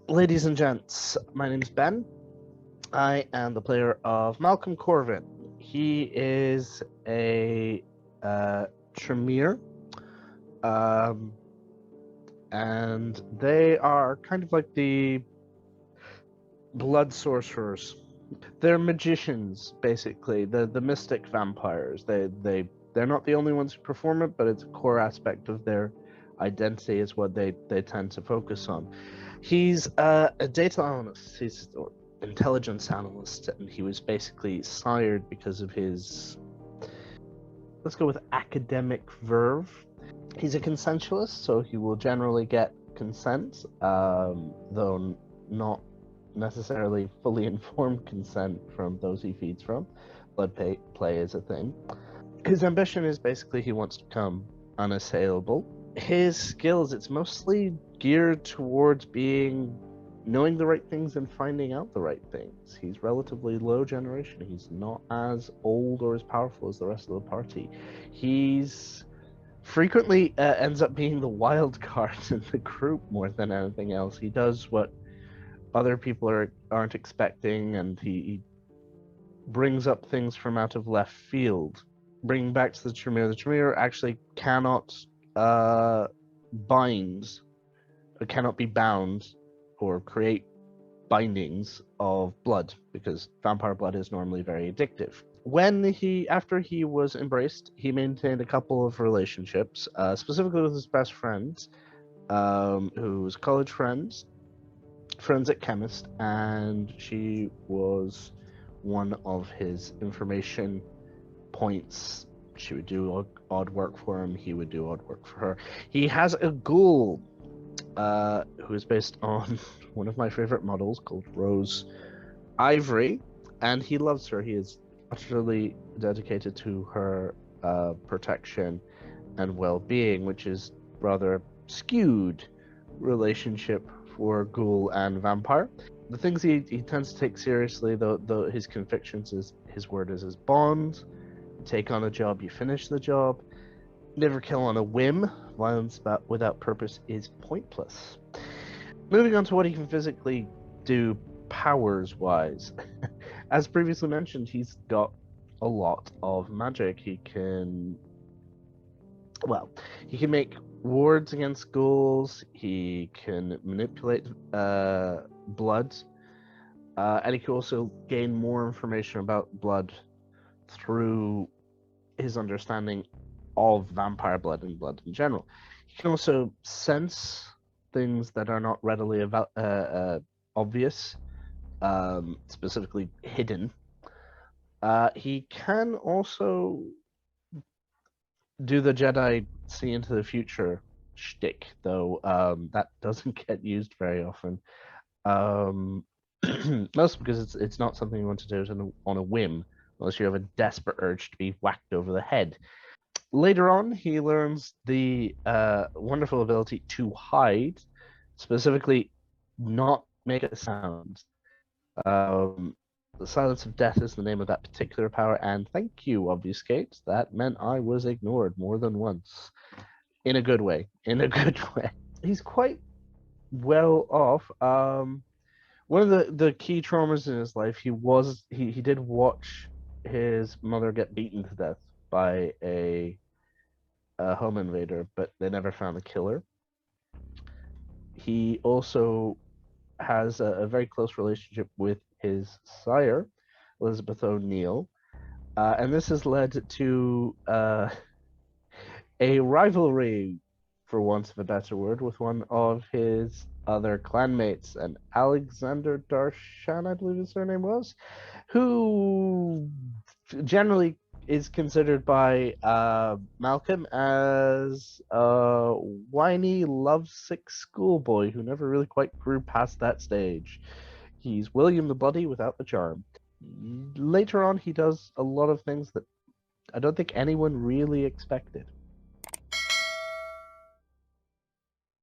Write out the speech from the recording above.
Ladies and gents, my name's Ben. I am the player of Malcolm Corvin. He is a Tremere, um, and they are kind of like the blood sorcerers. They're magicians, basically. The mystic vampires. They're not the only ones who perform it, but it's a core aspect of their identity. Is what they tend to focus on. He's a data analyst. He's an intelligence analyst, and he was basically sired because of his, let's go with academic verve. He's a consensualist, so he will generally get consent, though not necessarily fully informed consent from those he feeds from. Blood play is a thing. His ambition is basically he wants to become unassailable. His skills, it's mostly geared towards knowing the right things and finding out the right things. He's relatively low generation. He's not as old or as powerful as the rest of the party. He's frequently ends up being the wild card in the group more than anything else. He does what other people aren't expecting, and he brings up things from out of left field. Bringing back to the Tremere actually cannot bind, or cannot be bound, or create bindings of blood, because vampire blood is normally very addictive. After he was embraced, he maintained a couple of relationships, specifically with his best friends, who was college friends, forensic chemist, and she was one of his information points. She would do odd work for him. He would do odd work for her. He has a ghoul who is based on one of my favorite models called Rose Ivory, and he loves her. He is utterly dedicated to her protection and well-being, which is rather skewed relationship for ghoul and vampire. The things he tends to take seriously, though his convictions, is his word is his bond. Take on a job, you finish the job. Never kill on a whim. Violence without purpose is pointless. Moving on to what he can physically do powers-wise. As previously mentioned, he's got a lot of magic. He can make wards against ghouls. He can manipulate blood. And he can also gain more information about blood through his understanding of vampire blood and blood in general. He can also sense things that are not readily obvious, specifically hidden. He can also do the Jedi see into the future shtick, though that doesn't get used very often. Mostly because it's not something you want to do on a whim, unless you have a desperate urge to be whacked over the head. Later on, he learns the wonderful ability to hide, specifically not make a sound. The silence of death is the name of that particular power, and thank you, Obfuscate. That meant I was ignored more than once. In a good way. In a good way. He's quite well off. One of the key traumas in his life, he did watch his mother get beaten to death by a home invader, but they never found the killer. He also has a very close relationship with his sire, Elizabeth O'Neill, and this has led to a rivalry, for want of a better word, with one of his other clanmates, and Alexander Darshan, I believe his surname was, who generally is considered by Malcolm as a whiny, lovesick schoolboy who never really quite grew past that stage. He's William the Bloody without the charm. Later on, he does a lot of things that I don't think anyone really expected.